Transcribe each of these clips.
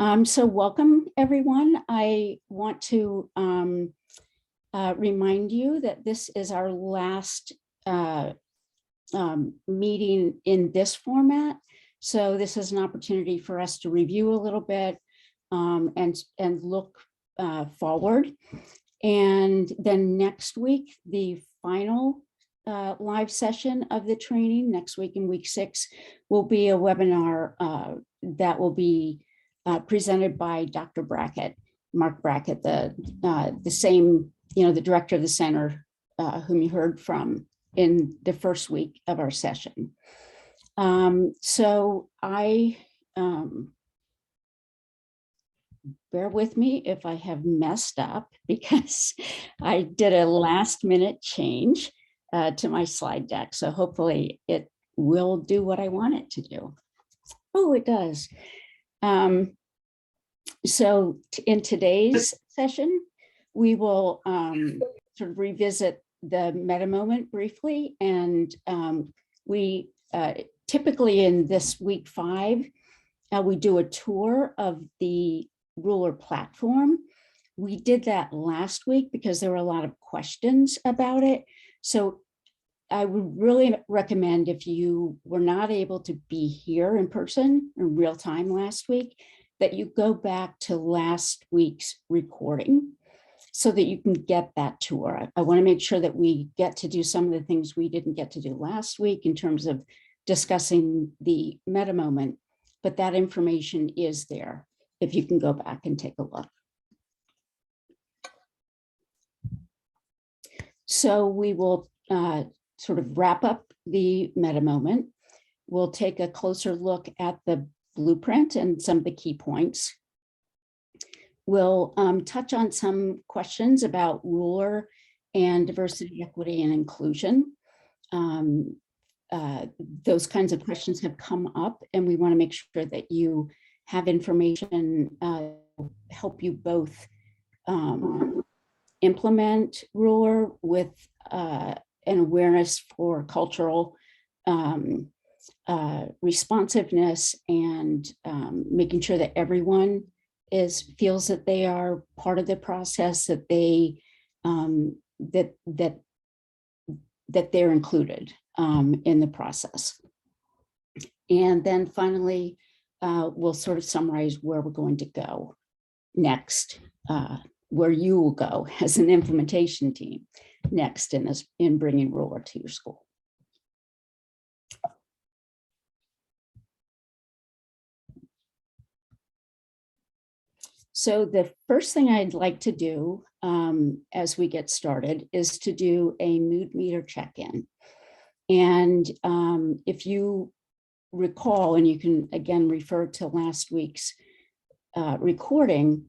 So welcome, everyone. I want to remind you that this is our last meeting in this format. So this is an opportunity for us to review a little bit and look forward. And then next week, the final live session of the training, next week in week 6, will be a webinar that will be presented by Dr. Brackett, Mark Brackett, the same, the director of the center whom you heard from in the first week of our session. So bear with me if I have messed up because I did a last minute change to my slide deck. So hopefully it will do what I want it to do. Oh, it does. So in today's session, we will sort of revisit the meta moment briefly. And we typically in this week 5, we do a tour of the Ruler platform. We did that last week because there were a lot of questions about it. So I would really recommend, if you were not able to be here in person in real time last week, that you go back to last week's recording so that you can get that tour. I want to make sure that we get to do some of the things we didn't get to do last week in terms of discussing the meta moment, but that information is there if you can go back and take a look. So we will sort of wrap up the meta moment. We'll take a closer look at the blueprint and some of the key points. We'll touch on some questions about Ruler and diversity, equity, and inclusion. Those kinds of questions have come up, and we want to make sure that you have information help you both implement Ruler with an awareness for cultural responsiveness and making sure that everyone feels that they are part of the process, that they that they're included in the process. And then finally, we'll sort of summarize where we're going to go next, where you will go as an implementation team next in bringing Ruler to your school. So the first thing I'd like to do as we get started is to do a mood meter check-in. And if you recall, and you can again refer to last week's recording,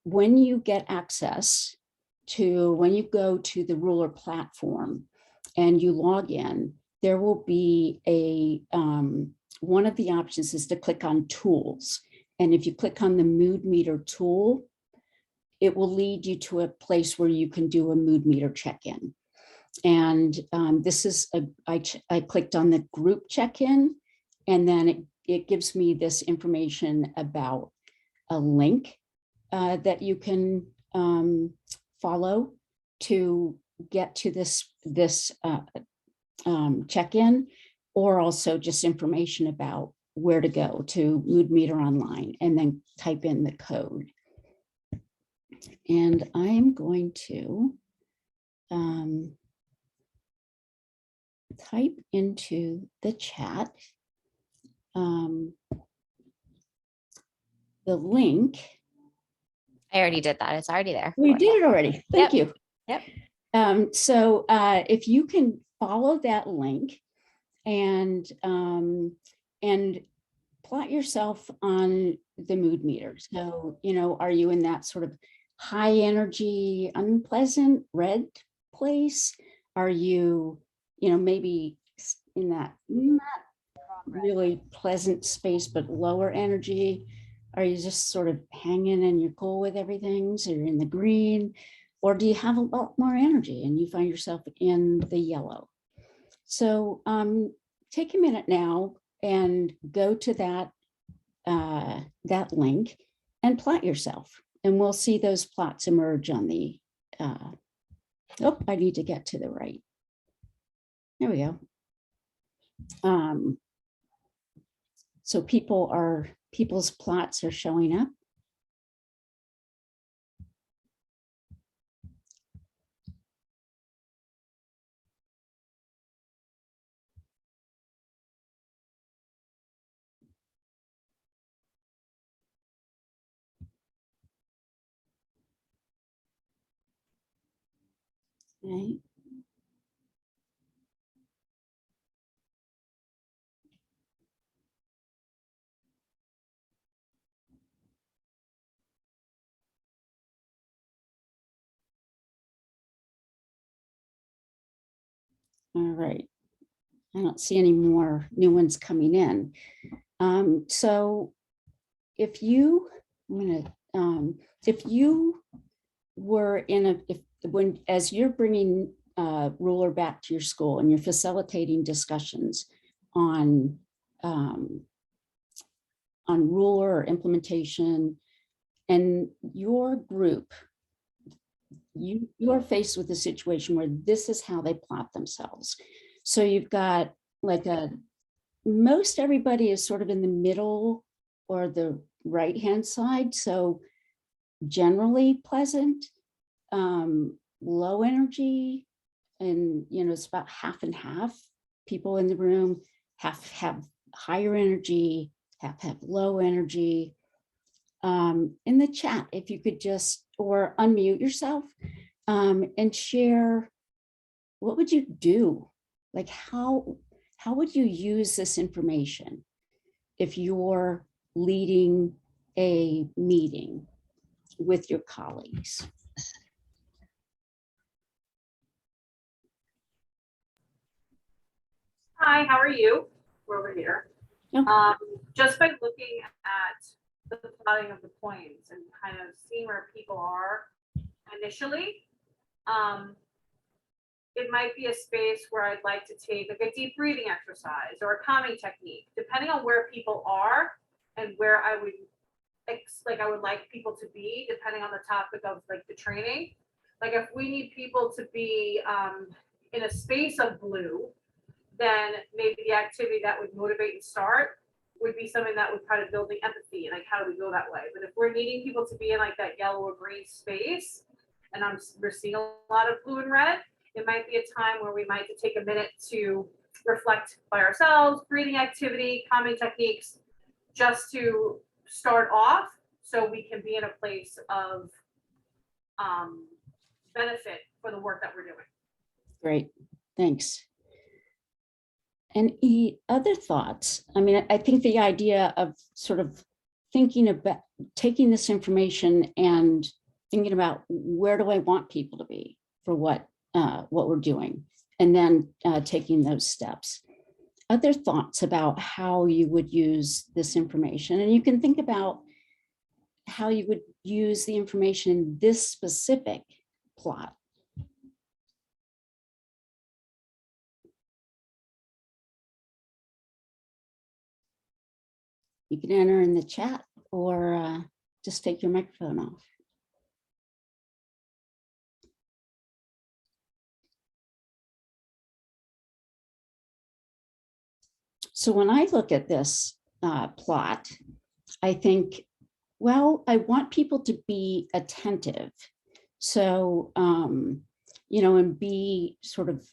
when you get access to, when you go to the Ruler platform and you log in, there will be a, one of the options is to click on tools. And if you click on the mood meter tool, it will lead you to a place where you can do a mood meter check-in. And this is, I clicked on the group check-in, and then it gives me this information about a link that you can follow to get to this check-in, or also just information about where to go to Mood Meter Online, and then type in the code. And I'm going to type into the chat the link. I already did that. It's already there. We did it already. Thank you. Yep. So if you can follow that link and plot yourself on the mood meter. So, are you in that sort of high energy, unpleasant red place? Are you, maybe in that not really pleasant space, but lower energy? Are you just sort of hanging and you're cool with everything? So you're in the green, or do you have a lot more energy and you find yourself in the yellow? So take a minute now and go to that link and plot yourself. And we'll see those plots emerge on the, oh, I need to get to the right. There we go. So people's plots are showing up. Okay. All right. I don't see any more new ones coming in. So if you, if you were in as you're bringing Ruler back to your school and you're facilitating discussions on Ruler or implementation, and your group, you are faced with a situation where this is how they plot themselves. So you've got like most everybody is sort of in the middle or the right-hand side. So generally pleasant, low energy, and it's about half and half. People in the room have higher energy, have low energy. In the chat, if you could just, or unmute yourself and share, what would you do? Like how would you use this information if you're leading a meeting with your colleagues? Hi, how are you? We're over here. Yeah. Just by looking at the plotting of the points and kind of seeing where people are initially, it might be a space where I'd like to take like a deep breathing exercise or a calming technique, depending on where people are and where I would like people to be, depending on the topic of like the training. Like if we need people to be in a space of blue, then maybe the activity that would motivate and start would be something that would kind of build the empathy and like how do we go that way. But if we're needing people to be in like that yellow or green space, and we're seeing a lot of blue and red, it might be a time where we might take a minute to reflect by ourselves, breathing activity, calming techniques, just to start off so we can be in a place of benefit for the work that we're doing. Great, thanks. And other thoughts? I mean, I think the idea of sort of thinking about taking this information and thinking about where do I want people to be for what we're doing, and then taking those steps. Other thoughts about how you would use this information, and you can think about how you would use the information in this specific plot. You can enter in the chat or just take your microphone off. So when I look at this plot, I think, well, I want people to be attentive. So, and be sort of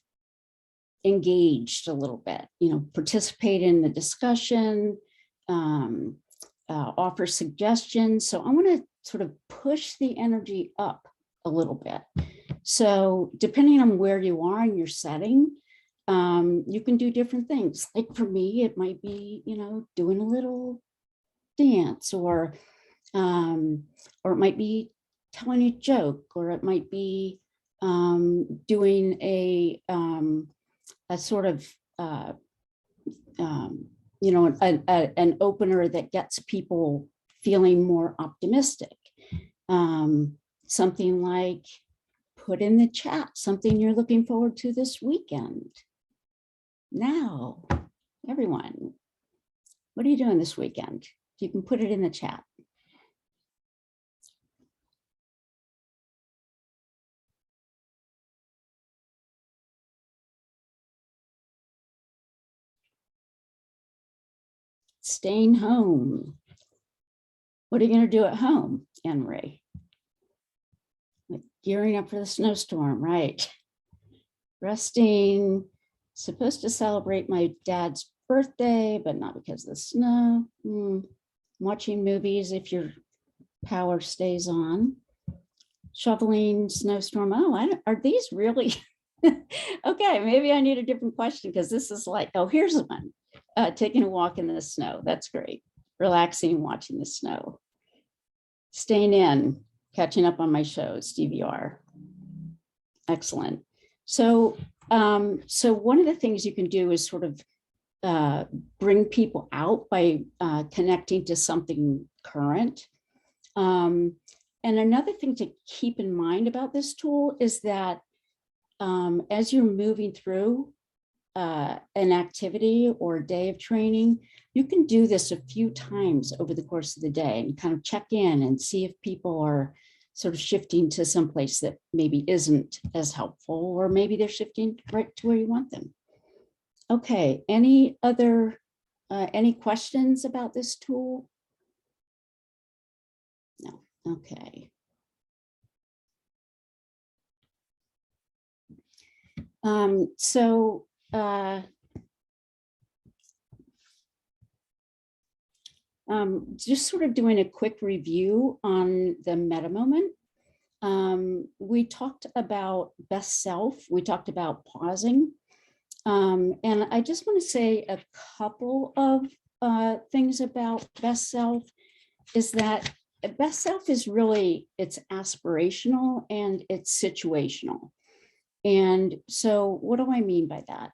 engaged a little bit, participate in the discussion, offer suggestions. So I want to sort of push the energy up a little bit. So depending on where you are in your setting, you can do different things. Like for me, it might be, doing a little dance, or it might be telling a joke, or it might be doing a sort of an opener that gets people feeling more optimistic. Something like put in the chat something you're looking forward to this weekend. Now, everyone, what are you doing this weekend? You can put it in the chat. Staying home. What are you going to do at home, Anne Marie? Like gearing up for the snowstorm, right? Resting. Supposed to celebrate my dad's birthday, but not because of the snow. Watching movies if your power stays on. Shoveling snowstorm. Oh, are these really? Okay, maybe I need a different question because this is like, oh, here's one. Taking a walk in the snow. That's great. Relaxing, watching the snow. Staying in, catching up on my shows, DVR. Excellent. So, so one of the things you can do is sort of bring people out by connecting to something current. And another thing to keep in mind about this tool is that as you're moving through an activity or a day of training, you can do this a few times over the course of the day and kind of check in and see if people are sort of shifting to some place that maybe isn't as helpful, or maybe they're shifting right to where you want them. Okay, any any questions about this tool? No, okay. Just sort of doing a quick review on the meta moment. We talked about best self. We talked about pausing. And I just want to say a couple of things about best self is that best self is really, it's aspirational and it's situational. And so what do I mean by that?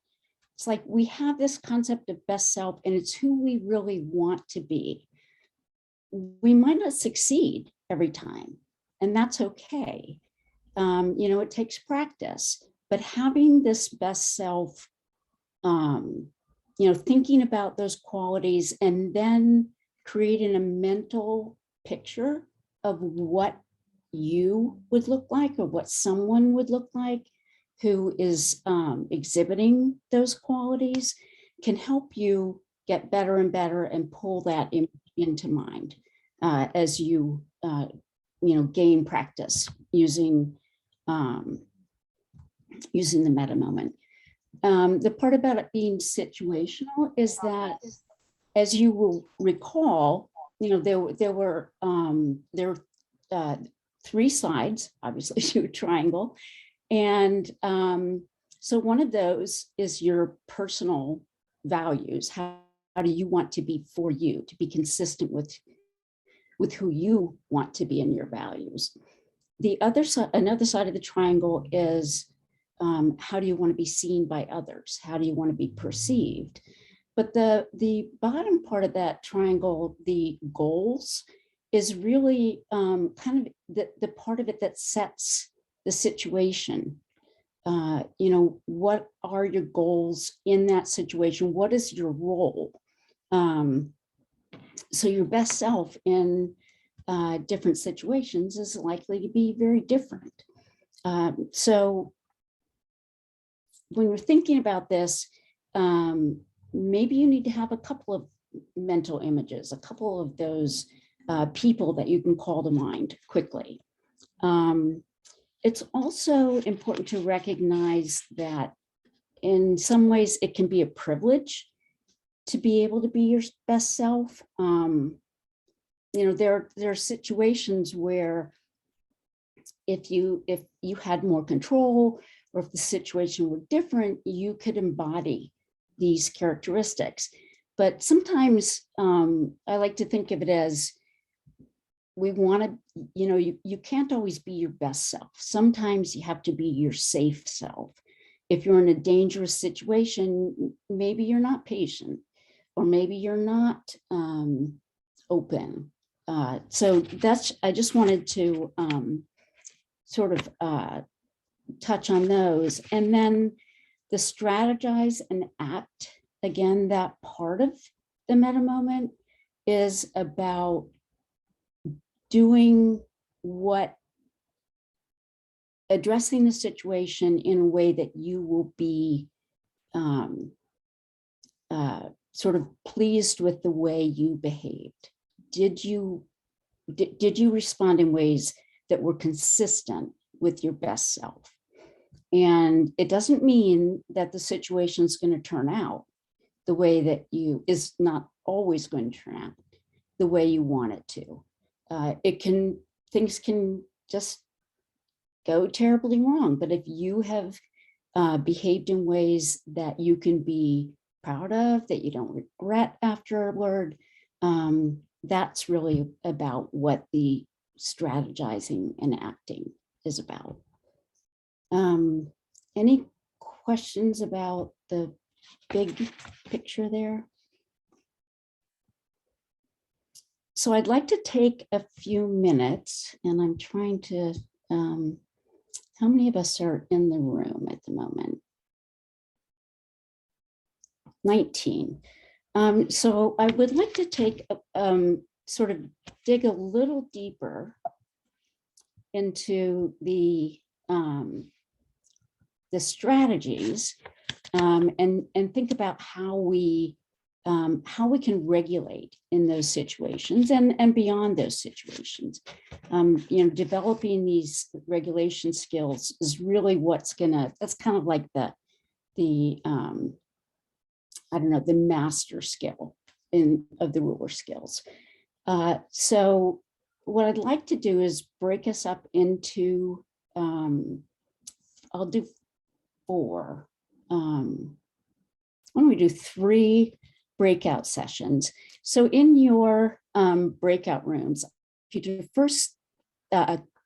It's like we have this concept of best self and it's who we really want to be. We might not succeed every time, and that's okay. You know, it takes practice, but having this best self, you know, thinking about those qualities and then creating a mental picture of what you would look like or what someone would look like who is exhibiting those qualities can help you get better and better and pull that into mind as you, you know, gain practice using using the meta moment. The part about it being situational is that, as you will recall, you know, there were 3 sides, obviously, to a triangle. And so one of those is your personal values. How do you want to be for you, to be consistent with who you want to be in your values? The other side, another side of the triangle is how do you want to be seen by others? How do you want to be perceived? But the bottom part of that triangle, the goals, is really kind of the part of it that sets the situation. You know, what are your goals in that situation? What is your role? So your best self in different situations is likely to be very different. So when you're thinking about this, maybe you need to have a couple of mental images, a couple of those people that you can call to mind quickly. It's also important to recognize that in some ways it can be a privilege to be able to be your best self. You know, there are situations where if you had more control, or if the situation were different, you could embody these characteristics. But sometimes I like to think of it as we want to, you know, you can't always be your best self. Sometimes you have to be your safe self. If you're in a dangerous situation, maybe you're not patient, or maybe you're not open. So that's, I just wanted to sort of touch on those. And then the strategize and act, again, that part of the meta moment is about doing what, addressing the situation in a way that you will be sort of pleased with the way you behaved? Did you respond in ways that were consistent with your best self? And it doesn't mean that the situation is going to turn out the way that is not always going to turn out the way you want it to. Things can just go terribly wrong. But if you have behaved in ways that you can be proud of, that you don't regret afterward, that's really about what the strategizing and acting is about. Any questions about the big picture there? So I'd like to take a few minutes, and I'm trying to, how many of us are in the room at the moment? 19. So I would like to take, sort of dig a little deeper into the strategies and think about how we can regulate in those situations and beyond those situations. Developing these regulation skills is really that's kind of like the I don't know, the master skill of the ruler skills. So what I'd like to do is break us up into, I'll do 4. Why don't we do 3 breakout sessions? So in your breakout rooms, if you first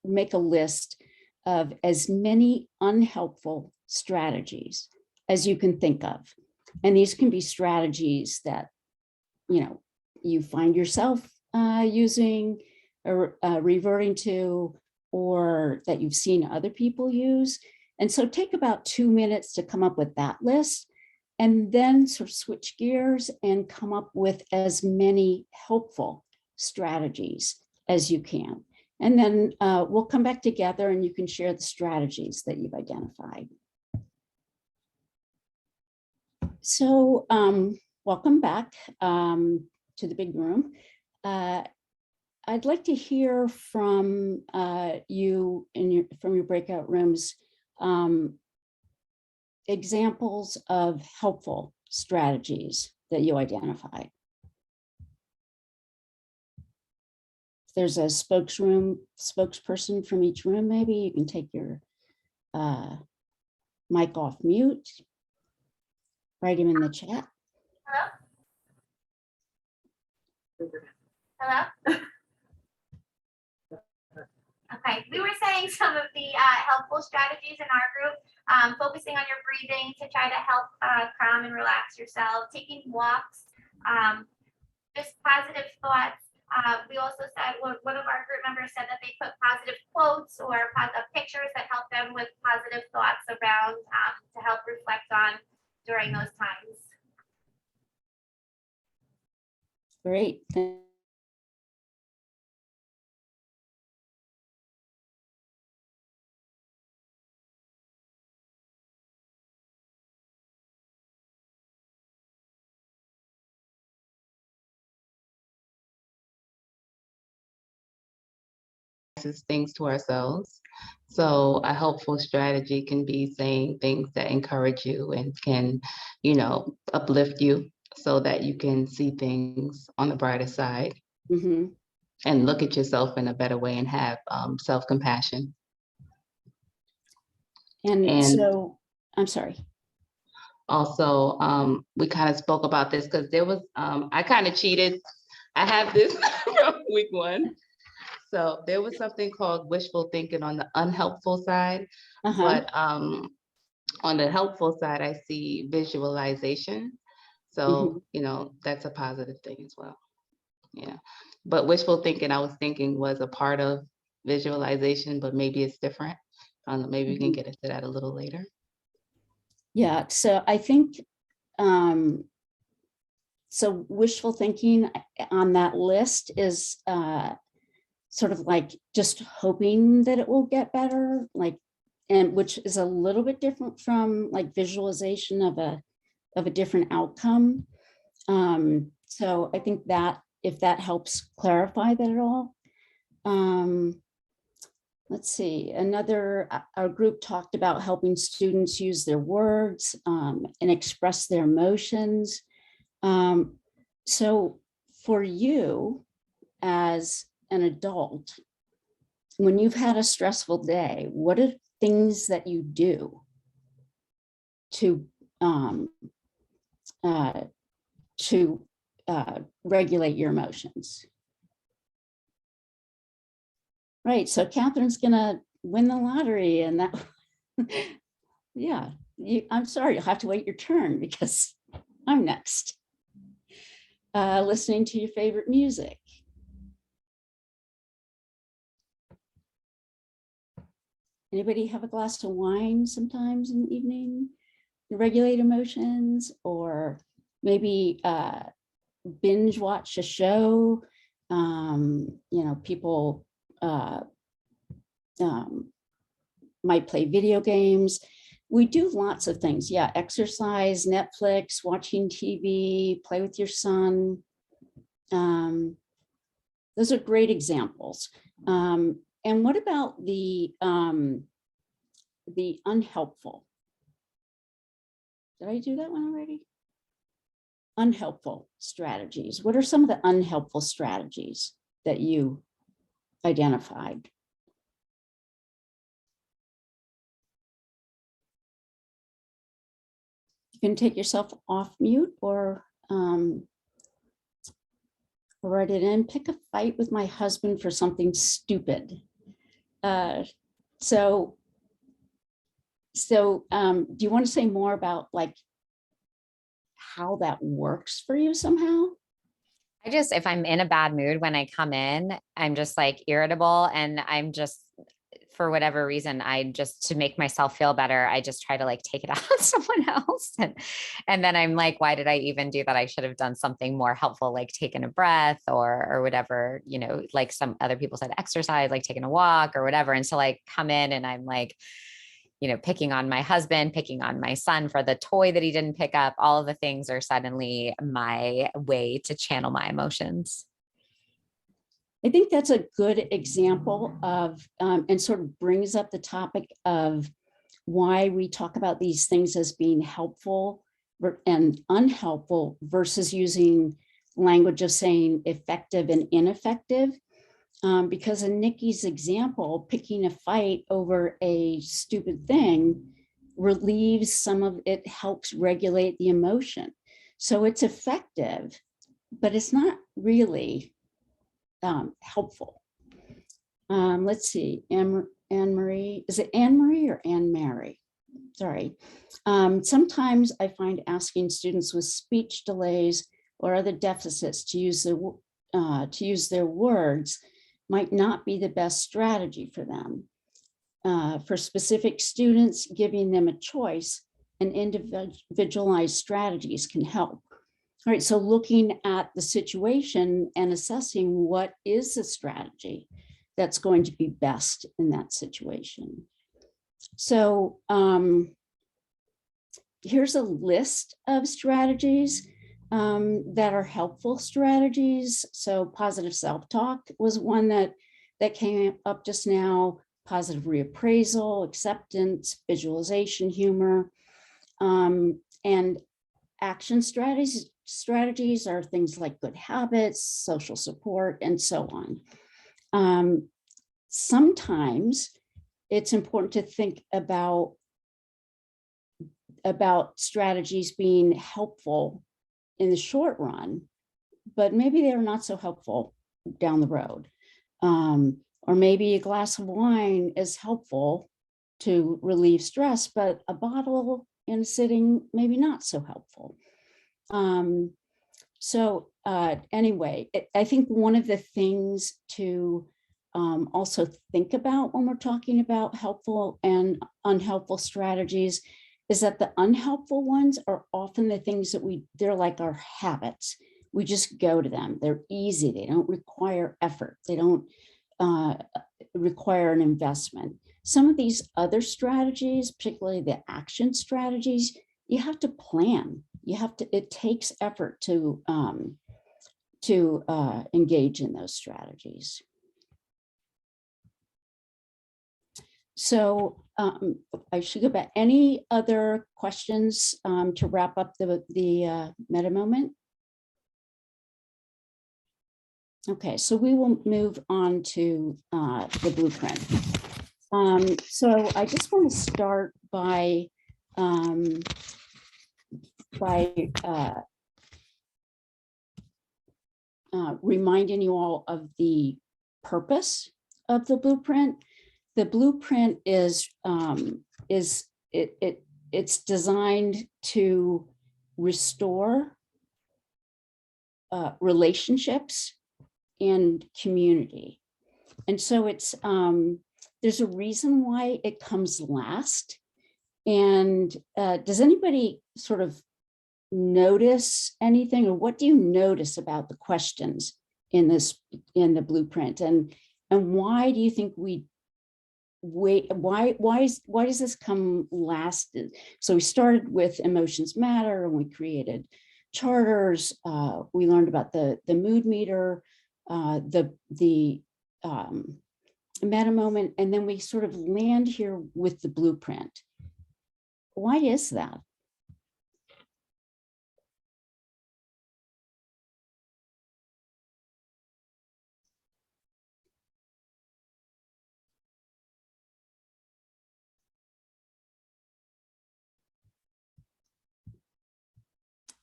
make a list of as many unhelpful strategies as you can think of. And these can be strategies that, you find yourself using or reverting to, or that you've seen other people use. And so take about 2 minutes to come up with that list, and then sort of switch gears and come up with as many helpful strategies as you can. And then we'll come back together and you can share the strategies that you've identified. So welcome back to the big room. I'd like to hear from you from your breakout rooms, examples of helpful strategies that you identified. If there's a spokesperson from each room, maybe you can take your mic off mute, write him in the chat. Hello? Hello? Okay, we were saying some of the helpful strategies in our group, focusing on your breathing to try to help calm and relax yourself, taking walks, just positive thoughts. We also said, one of our group members said that they put positive quotes or pictures that help them with positive thoughts around to help reflect on during those times. Great. Things to ourselves. So a helpful strategy can be saying things that encourage you and can, uplift you so that you can see things on the brighter side. Mm-hmm. And look at yourself in a better way and have self-compassion. And so, I'm sorry. Also, we kind of spoke about this because there was, I kind of cheated. I have this from week 1. So there was something called wishful thinking on the unhelpful side, but on the helpful side, I see visualization. So, that's a positive thing as well. Yeah. But wishful thinking, I was thinking was a part of visualization, but maybe it's different. Maybe we can get into that a little later. Yeah. So I think, so wishful thinking on that list is sort of like just hoping that it will get better, and which is a little bit different from like visualization of a different outcome. So I think that if that helps clarify that at all. Let's see, our group talked about helping students use their words and express their emotions. So for you as an adult, when you've had a stressful day, what are things that you do to regulate your emotions? Right, so Catherine's gonna win the lottery and that, yeah, I'm sorry, you'll have to wait your turn because I'm next. Listening to your favorite music. Anybody have a glass of wine sometimes in the evening to regulate emotions, or maybe binge watch a show? People might play video games. We do lots of things. Yeah, exercise, Netflix, watching TV, play with your son. Those are great examples. And what about the unhelpful? Did I do that one already? Unhelpful strategies. What are some of the unhelpful strategies that you identified? You can take yourself off mute or write it in. Pick a fight with my husband for something stupid. So do you want to say more about like how that works for you somehow? If I'm in a bad mood when I come in, I'm just like irritable, and I'm just, for whatever reason, to make myself feel better, I just try to like take it out on someone else. And then I'm like, why did I even do that? I should have done something more helpful, like taking a breath or whatever, like some other people said, exercise, like taking a walk or whatever. And so like come in and I'm like, picking on my husband, picking on my son for the toy that he didn't pick up. All of the things are suddenly my way to channel my emotions. I think that's a good example of, and sort of brings up the topic of why we talk about these things as being helpful and unhelpful versus using language of saying effective and ineffective. Because in Nikki's example, picking a fight over a stupid thing relieves some of it, helps regulate the emotion. So it's effective, but it's not really helpful. Let's see, Anne-Marie, is it Anne-Marie or Anne-Mary? Sorry. Sometimes I find asking students with speech delays or other deficits to use their words might not be the best strategy for them. For specific students, giving them a choice and individualized strategies can help. All right, so looking at the situation and assessing what is the strategy that's going to be best in that situation. So here's a list of strategies that are helpful strategies. So positive self-talk was one that came up just now. Positive reappraisal, acceptance, visualization, humor, and action strategies are things like good habits, social support, and so on. Sometimes it's important to think about strategies being helpful in the short run, but maybe they're not so helpful down the road. Or maybe a glass of wine is helpful to relieve stress, but a bottle in a sitting, maybe not so helpful. Anyway, I think one of the things to also think about when we're talking about helpful and unhelpful strategies is that the unhelpful ones are often the things that they're like our habits. We just go to them. They're easy. They don't require effort. They don't require an investment. Some of these other strategies, particularly the action strategies, you have to plan You have to, it takes effort to engage in those strategies. So I should go back. Any other questions to wrap up the meta moment? Okay, so we will move on to the blueprint. So I just want to start by reminding you all of the purpose of the blueprint. The blueprint is it's designed to restore relationships and community. And so it's there's a reason why it comes last. And does anybody sort of notice anything, or what do you notice about the questions in the blueprint, and why do you think we wait? Why does this come last? So we started with emotions matter, and we created charters. We learned about the mood meter, the meta moment, and then we sort of land here with the blueprint. Why is that?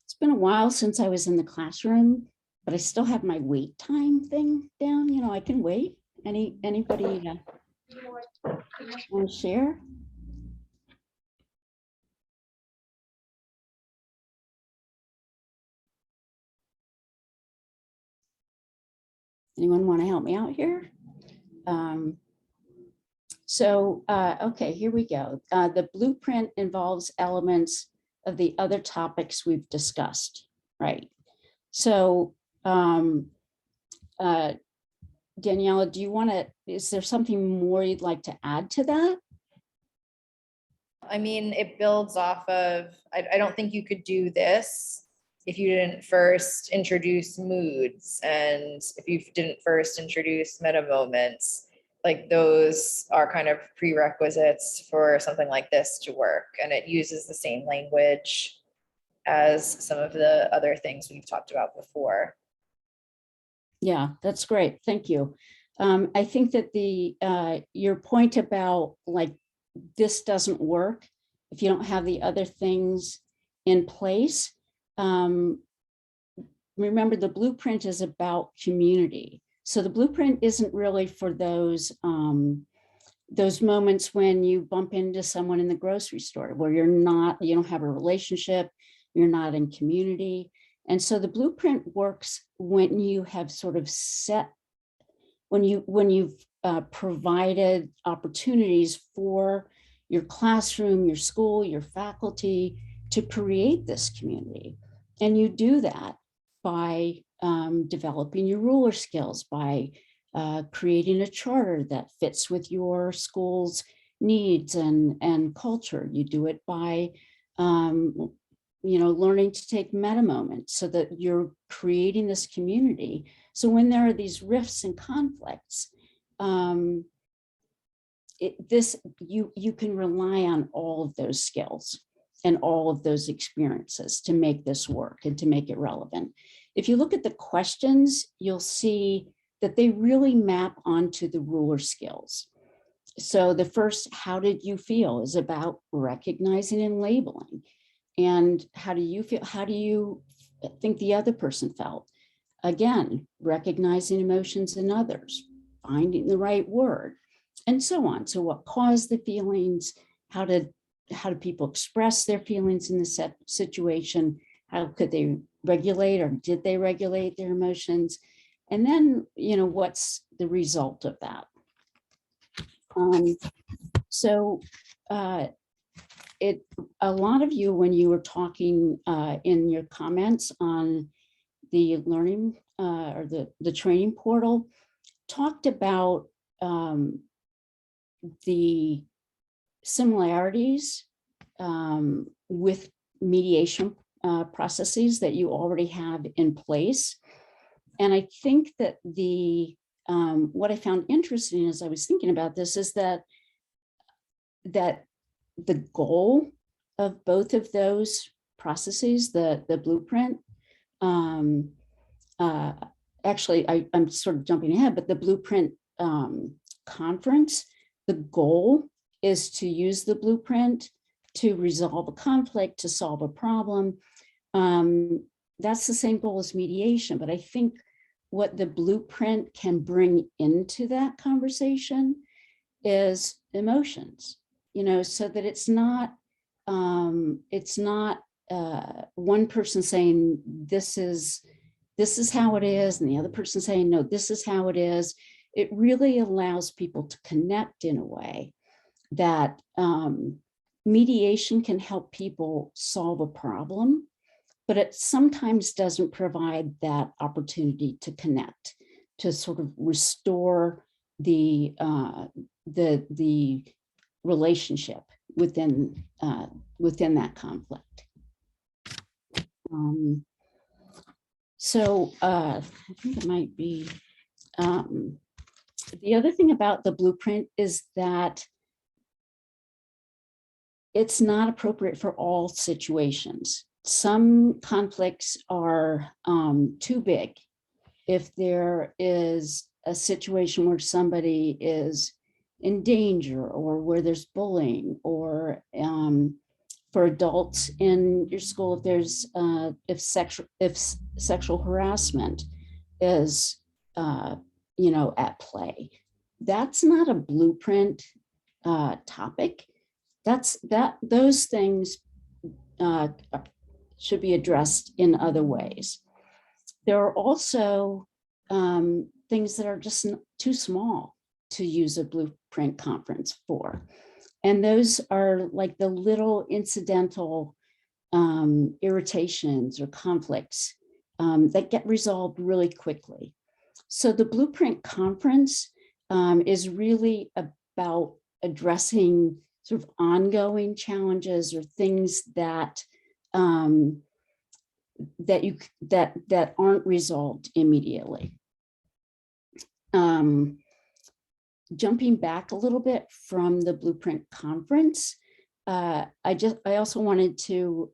It's been a while since I was in the classroom, but I still have my wait time thing down. You know, I can wait. Anybody want to share? Anyone want to help me out here? Okay, here we go. The blueprint involves elements of the other topics we've discussed, right? So, Daniela, do you want to, is there something more you'd like to add to that? I mean, it builds off of, I don't think you could do this if you didn't first introduce moods, and if you didn't first introduce meta moments. Like, those are kind of prerequisites for something like this to work. And it uses the same language as some of the other things we've talked about before. Yeah, that's great. Thank you. I think that your point about like, this doesn't work if you don't have the other things in place. Remember, the blueprint is about community. So the blueprint isn't really for those moments when you bump into someone in the grocery store where you don't have a relationship, you're not in community. And so the blueprint works when you have sort of when you've provided opportunities for your classroom, your school, your faculty to create this community. And you do that by developing your ruler skills, by creating a charter that fits with your school's needs and culture. You do it by learning to take meta moments so that you're creating this community. So when there are these rifts and conflicts, you can rely on all of those skills and all of those experiences to make this work and to make it relevant. If you look at the questions, you'll see that they really map onto the ruler skills. So the first, how did you feel, is about recognizing and labeling. And how do you feel? How do you think the other person felt? Again, recognizing emotions in others, finding the right word, and so on. So what caused the feelings? How do people express their feelings in the situation? How could they regulate, or did they regulate their emotions? And then, what's the result of that? A lot of you, when you were talking in your comments on the learning or the training portal, talked about the similarities with mediation processes that you already have in place. And I think that what I found interesting as I was thinking about this is that the goal of both of those processes, the blueprint, actually, I'm sort of jumping ahead, but the blueprint conference, the goal is to use the blueprint to resolve a conflict, to solve a problem. That's the same goal as mediation, but I think what the blueprint can bring into that conversation is emotions, so that it's not one person saying this is how it is, and the other person saying, no, this is how it is. It really allows people to connect in a way that mediation can help people solve a problem, but it sometimes doesn't provide that opportunity to connect, to sort of restore the relationship within that conflict. So I think it might be, the other thing about the blueprint is that it's not appropriate for all situations. Some conflicts are too big. If there is a situation where somebody is in danger, or where there's bullying, or for adults in your school, if there's if sexual harassment is at play, that's not a blueprint topic. Those things should be addressed in other ways. There are also things that are just too small to use a blueprint conference for. And those are like the little incidental irritations or conflicts that get resolved really quickly. So the blueprint conference is really about addressing sort of ongoing challenges or things that that aren't resolved immediately. Jumping back a little bit from the blueprint conference, I also wanted to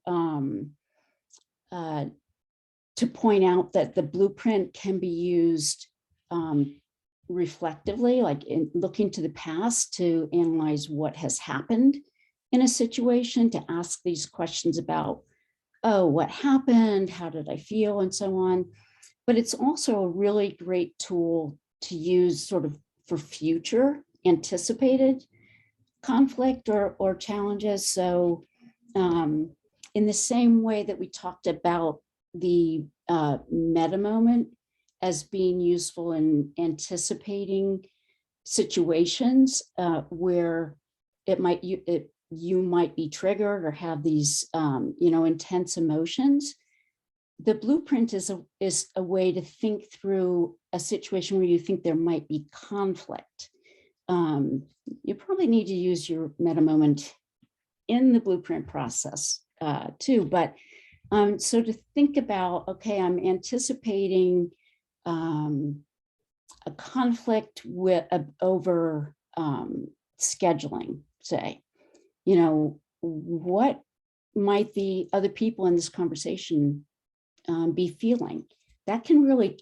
point out that the blueprint can be used reflectively, like in looking to the past to analyze what has happened in a situation, to ask these questions about, oh, what happened? How did I feel? And so on. But it's also a really great tool to use sort of for future anticipated conflict or challenges. So in the same way that we talked about the meta moment as being useful in anticipating situations where you might be triggered or have these intense emotions, the blueprint is a way to think through a situation where you think there might be conflict. You probably need to use your meta moment in the blueprint process too, but so to think about, okay, I'm anticipating a conflict over scheduling, say, what might the other people in this conversation be feeling? That can really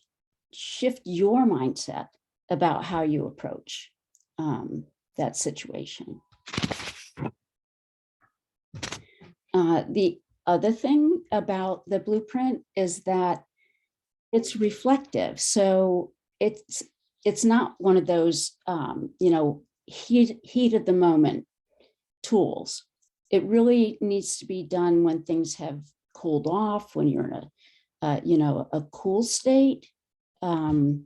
shift your mindset about how you approach that situation. The other thing about the blueprint is that it's reflective. So it's not one of those heat of the moment tools. It really needs to be done when things have cooled off, when you're in a cool state, so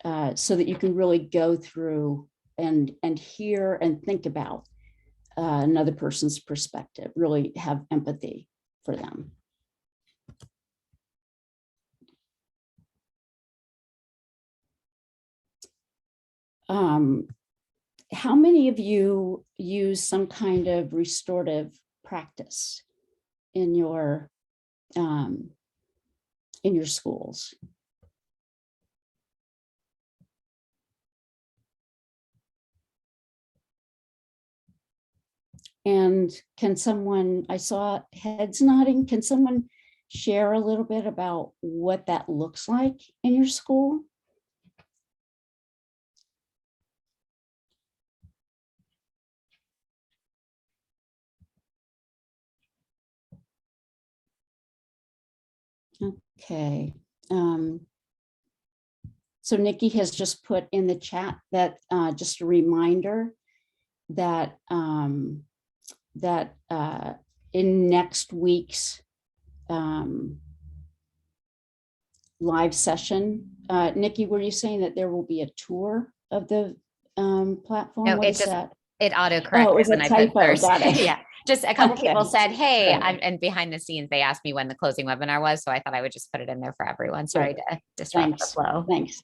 that you can really go through and hear and think about another person's perspective, really have empathy for them. How many of you use some kind of restorative practice in your in your schools. And can someone, I saw heads nodding, can someone share a little bit about what that looks like in your school? Okay. So Nikki has just put in the chat that just a reminder that in next week's live session, Nikki, were you saying that there will be a tour of the platform? No, What it is just- that? It Oh, it autocorrected was a when I put typo. Got Thursday. it. Yeah, just a couple people Okay. said, hey, All right. and behind the scenes, they asked me when the closing webinar was. So I thought I would just put it in there for everyone. Sorry to disrupt the Thanks. flow. Thanks.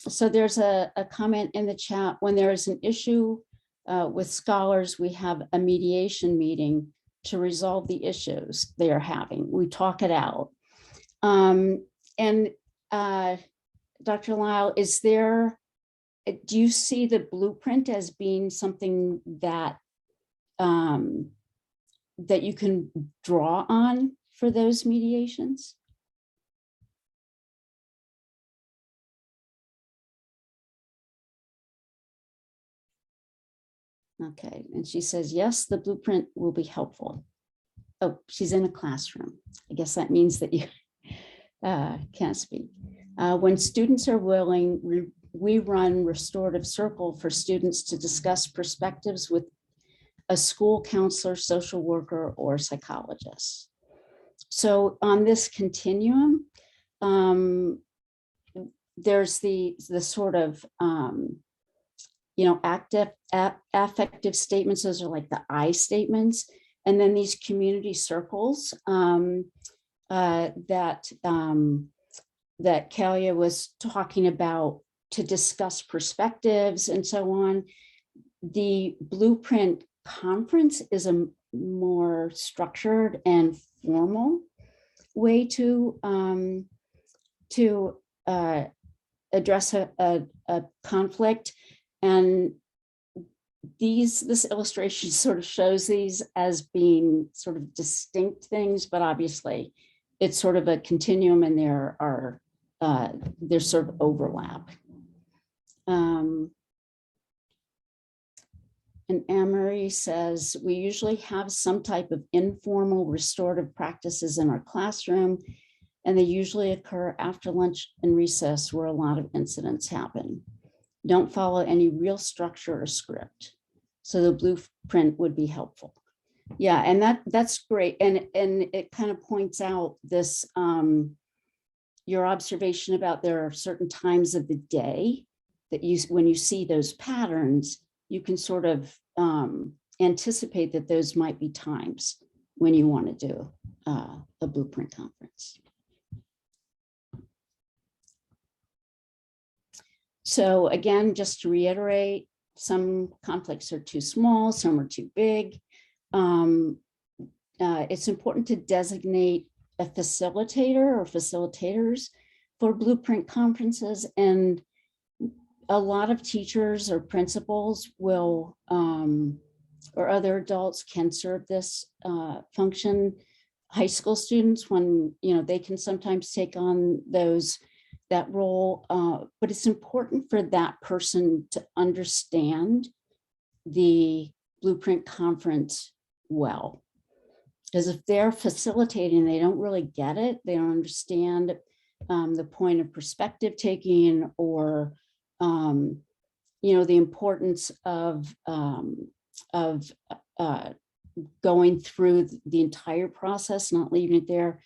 So there's a comment in the chat. When there is an issue with scholars, we have a mediation meeting to resolve the issues they are having. We talk it out. And Dr. Lyle, is there, do you see the blueprint as being something that that you can draw on for those mediations? Okay, and she says, yes, the blueprint will be helpful. Oh, she's in a classroom. I guess that means that you can't speak. When students are willing, we run Restorative Circle for students to discuss perspectives with a school counselor, social worker, or psychologist. So on this continuum, there's the sort of, affective statements. Those are like the I statements. And then these community circles that Kalia was talking about to discuss perspectives and so on. The Blueprint Conference is a more structured and formal way to address a conflict. And this illustration sort of shows these as being sort of distinct things, but obviously it's sort of a continuum and there's sort of overlap. And Anne-Marie says, we usually have some type of informal restorative practices in our classroom, and they usually occur after lunch and recess where a lot of incidents happen. Don't follow any real structure or script. So the blueprint would be helpful. Yeah, and that's great. And it kind of points out this, your observation about there are certain times of the day that when you see those patterns, you can sort of anticipate that those might be times when you want to do a blueprint conference. So again, just to reiterate, some conflicts are too small, some are too big. It's important to designate a facilitator or facilitators for blueprint conferences, and a lot of teachers or principals will, or other adults can serve this function. High school students, when they can sometimes take on that role, but it's important for that person to understand the blueprint conference well. Because if they're facilitating, they don't really get it, they don't understand the point of perspective taking, or the importance of going through the entire process, not leaving it there.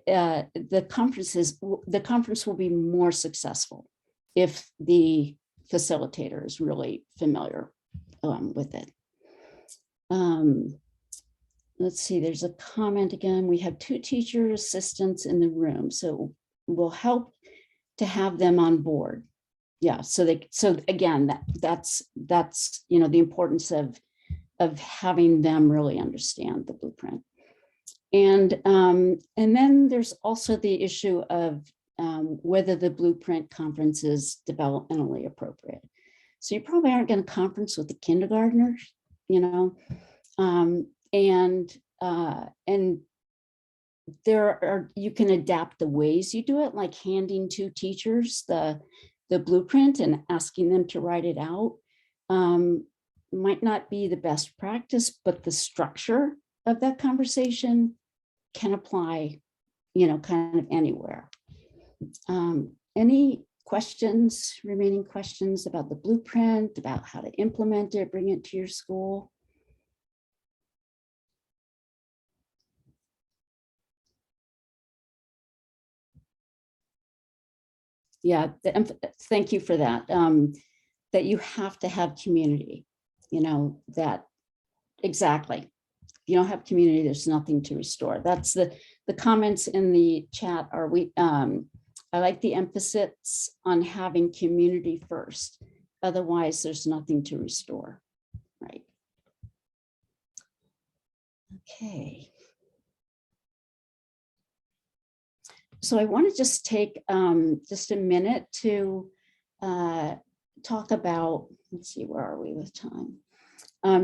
The conference will be more successful if the facilitator is really familiar with it. Let's see, there's a comment again. We have 2 teacher assistants in the room, so we'll help to have them on board. Yeah, so again, that's the importance of having them really understand the blueprint. And then there's also the issue of whether the Blueprint conference is developmentally appropriate. So you probably aren't going to conference with the kindergartners, you know, and you can adapt the ways you do it, like handing to teachers the blueprint and asking them to write it out. Might not be the best practice, but the structure of that conversation can apply, you know, kind of anywhere. Any questions, remaining questions about the blueprint, about how to implement it, bring it to your school? Yeah, thank you for that. That you have to have community, you know, that exactly. If you don't have community, there's nothing to restore. That's the comments in the chat are I like the emphasis on having community first. Otherwise, there's nothing to restore, right? Okay. So I want to just take just a minute to talk about, let's see, where are we with time?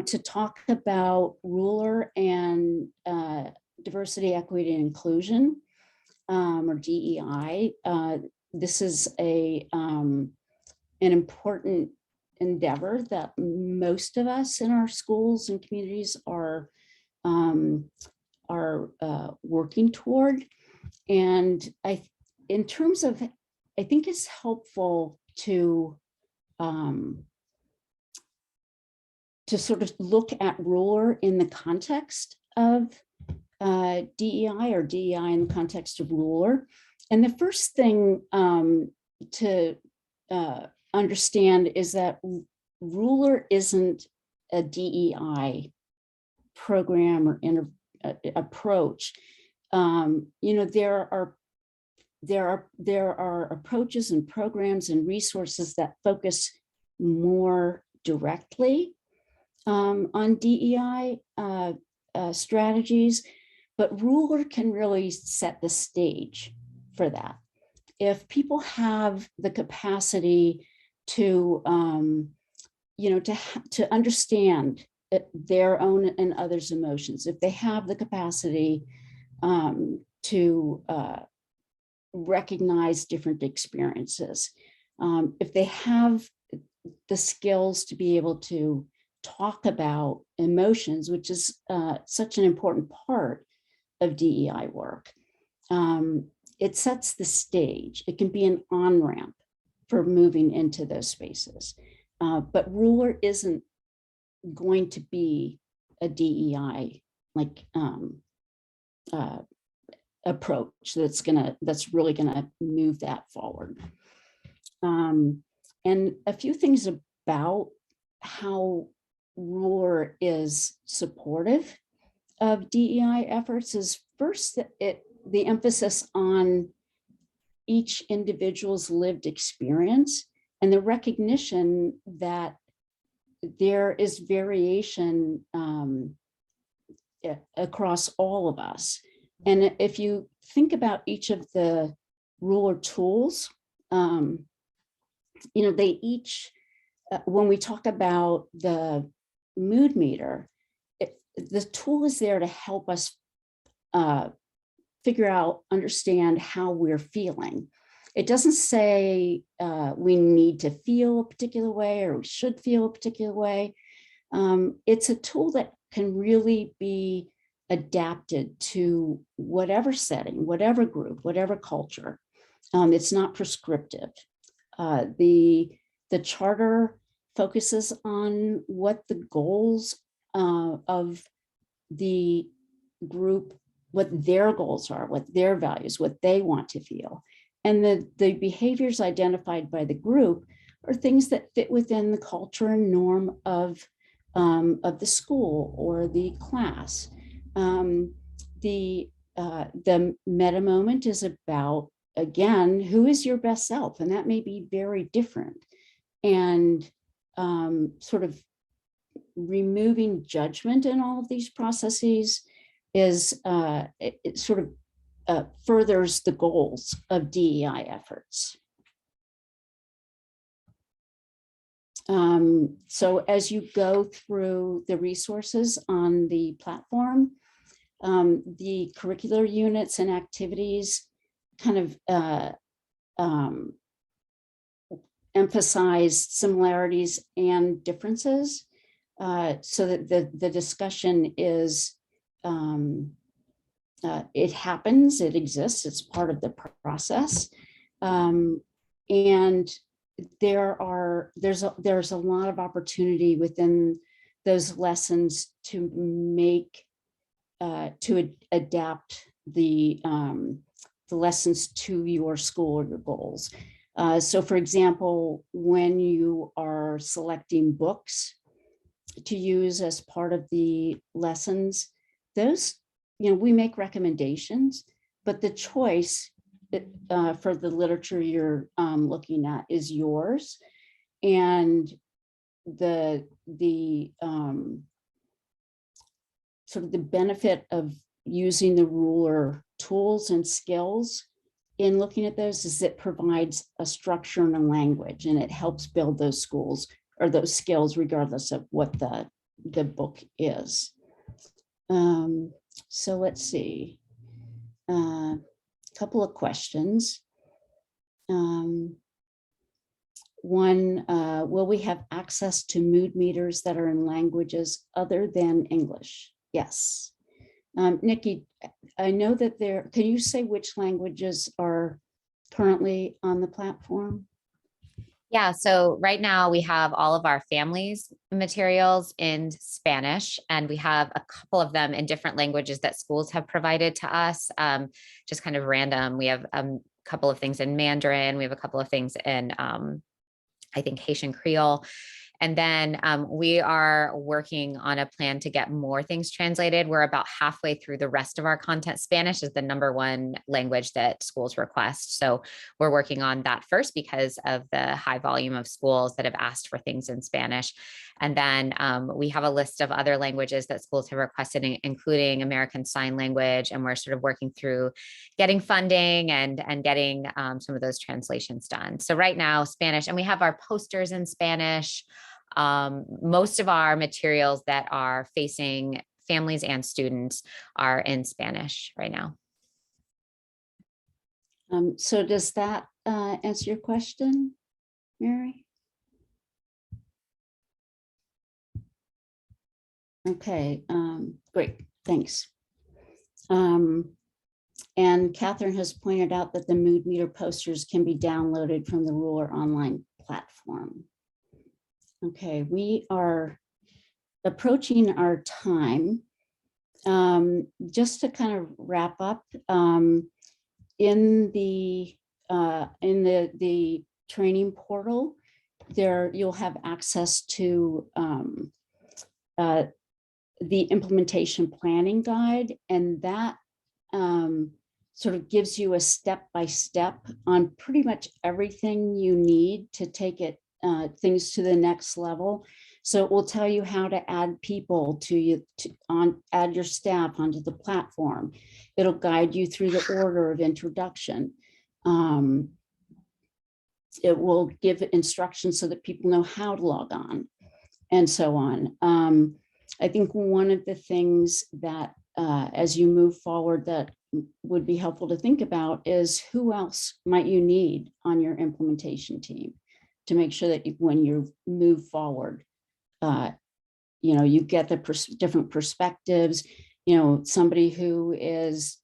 To talk about ruler and diversity, equity, and inclusion, or DEI. This is an important endeavor that most of us in our schools and communities are working toward. And in terms of, I think it's helpful to sort of look at ruler in the context of DEI, or DEI in the context of ruler. And the first thing to understand is that ruler isn't a DEI program or approach. You know, there are approaches and programs and resources that focus more directly on DEI strategies, but ruler can really set the stage for that. If people have the capacity to, you know, to understand their own and others' emotions, if they have the capacity to recognize different experiences, if they have the skills to be able to talk about emotions, which is such an important part of DEI work, it sets the stage. It can be an on-ramp for moving into those spaces. But ruler isn't going to be a DEI like approach that's really gonna move that forward. And a few things about how ruler is supportive of DEI efforts is first that the emphasis on each individual's lived experience and the recognition that there is variation across all of us. And if you think about each of the ruler tools, you know, they each, when we talk about the mood meter, the tool is there to help us figure out, understand how we're feeling. It doesn't say we need to feel a particular way or we should feel a particular way. It's a tool that can really be adapted to whatever setting, whatever group, whatever culture. It's not prescriptive. The charter focuses on what the goals of the group, what their goals are, what their values, what they want to feel. And the behaviors identified by the group are things that fit within the culture and norm of the school or the class. The meta moment is about, again, who is your best self? And that may be very different. And sort of removing judgment in all of these processes is it sort of furthers the goals of DEI efforts. So as you go through the resources on the platform, the curricular units and activities kind of emphasize similarities and differences, so that the discussion is, it happens, it exists, it's part of the process. And there's a lot of opportunity within those lessons to make, to adapt the lessons to your school or your goals. So for example, when you are selecting books to use as part of the lessons, those, we make recommendations, but the choice for the literature you're looking at is yours. And the sort of the benefit of using the ruler tools and skills in looking at those is it provides a structure and a language, and it helps build those schools or those skills regardless of what the book is. So let's see, a couple of questions. One, will we have access to mood meters that are in languages other than English? Yes. Nikki, I know that can you say which languages are currently on the platform? Yeah, so right now we have all of our families materials in Spanish, and we have a couple of them in different languages that schools have provided to us, just kind of random. We have a couple of things in Mandarin. We have a couple of things in, I think, Haitian Creole. And then we are working on a plan to get more things translated. We're about halfway through the rest of our content. Spanish is the #1 language that schools request. So we're working on that first because of the high volume of schools that have asked for things in Spanish. And then we have a list of other languages that schools have requested, including American Sign Language. And we're sort of working through getting funding and getting some of those translations done. So right now, Spanish, and we have our posters in Spanish. Most of our materials that are facing families and students are in Spanish right now. So does that answer your question, Mary? Okay, great, thanks. And Catherine has pointed out that the mood meter posters can be downloaded from the Ruler online platform. Okay, we are approaching our time. Just to kind of wrap up, in the training portal, there you'll have access to the implementation planning guide, and that sort of gives you a step-by-step on pretty much everything you need to take it things to the next level. So it will tell you how to add people add your staff onto the platform. It'll guide you through the order of introduction. It will give instructions so that people know how to log on and so on. I think one of the things that as you move forward that would be helpful to think about is who else might you need on your implementation team to make sure that when you move forward, you get the different perspectives, somebody who is,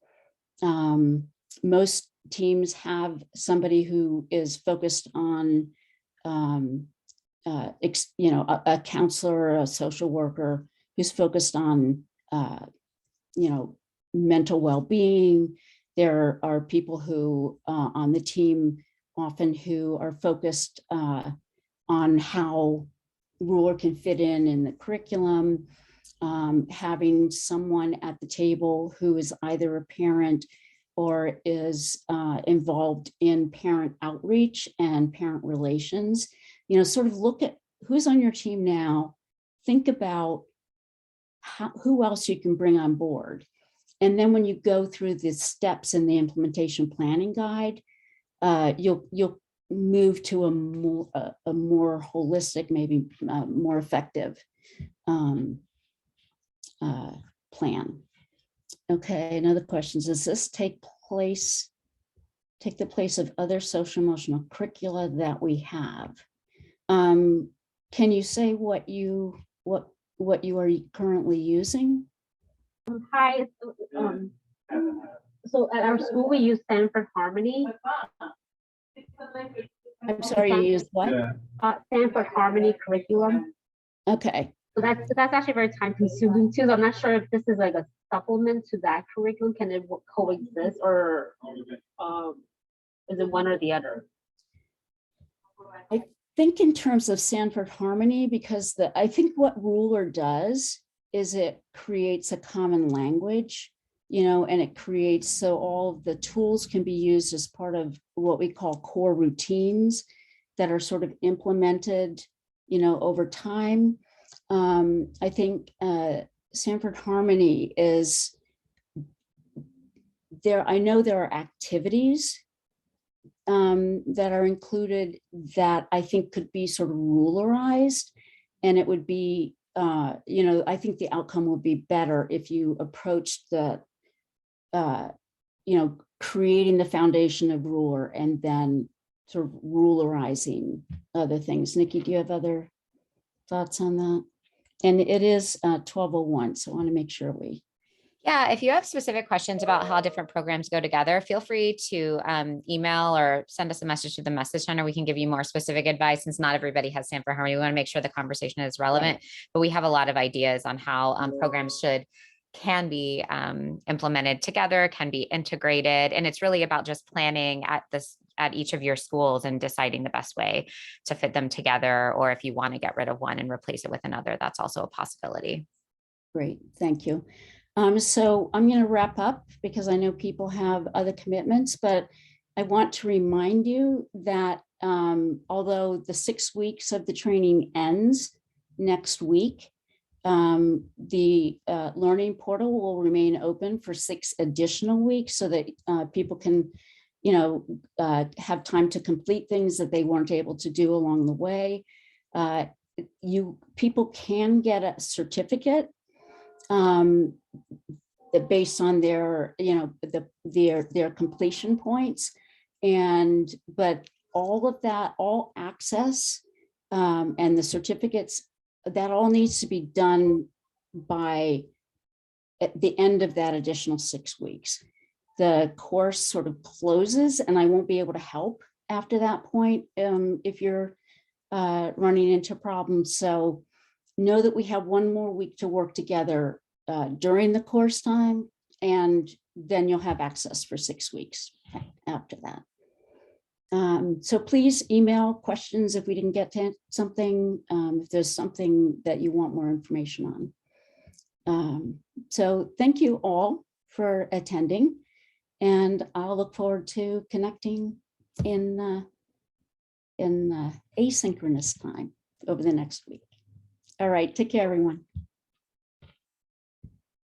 most teams have somebody who is focused on, a counselor or a social worker who's focused on, mental well-being. There are people who on the team often who are focused on how Ruler can fit in the curriculum, having someone at the table who is either a parent or is involved in parent outreach and parent relations, sort of look at who's on your team now, think about who else you can bring on board. And then when you go through the steps in the implementation planning guide, you'll move to a more holistic, maybe more effective plan. Okay, another question, does this take the place of other social emotional curricula that we have? Can you say what you are currently using? Hi. So at our school, we use Stanford Harmony. I'm sorry, you used what? Stanford Harmony curriculum. Okay, So that's actually very time consuming too. So I'm not sure if this is like a supplement to that curriculum. Can it coexist or is it one or the other? I think in terms of Sanford Harmony, because I think what Ruler does is it creates a common language, and it creates so all of the tools can be used as part of what we call core routines that are sort of implemented, over time. I think Sanford Harmony is there. I know there are activities that are included that I think could be sort of rularized, and it would be, I think the outcome would be better if you approached the, creating the foundation of Ruler and then sort of rularizing other things. Nikki, do you have other thoughts on that? And it is 12:01, so I want to make sure we. Yeah, if you have specific questions about how different programs go together, feel free to email or send us a message to the message center. We can give you more specific advice since not everybody has Sanford Harmony. We want to make sure the conversation is relevant, but we have a lot of ideas on how programs can be implemented together, can be integrated. And it's really about just planning at each of your schools and deciding the best way to fit them together. Or if you want to get rid of one and replace it with another, that's also a possibility. Great, thank you. So I'm going to wrap up because I know people have other commitments, but I want to remind you that although the 6 weeks of the training ends next week, the learning portal will remain open for 6 additional weeks so that people can, have time to complete things that they weren't able to do along the way. People can get a certificate based on their, their completion points, but all of that, all access and the certificates, that all needs to be done by at the end of that additional 6 weeks. The course sort of closes, and I won't be able to help after that point if you're running into problems. So know that we have 1 more week to work together during the course time, and then you'll have access for 6 weeks after that. So please email questions if we didn't get to something, if there's something that you want more information on. So thank you all for attending, and I'll look forward to connecting in asynchronous time over the next week. All right, take care, everyone.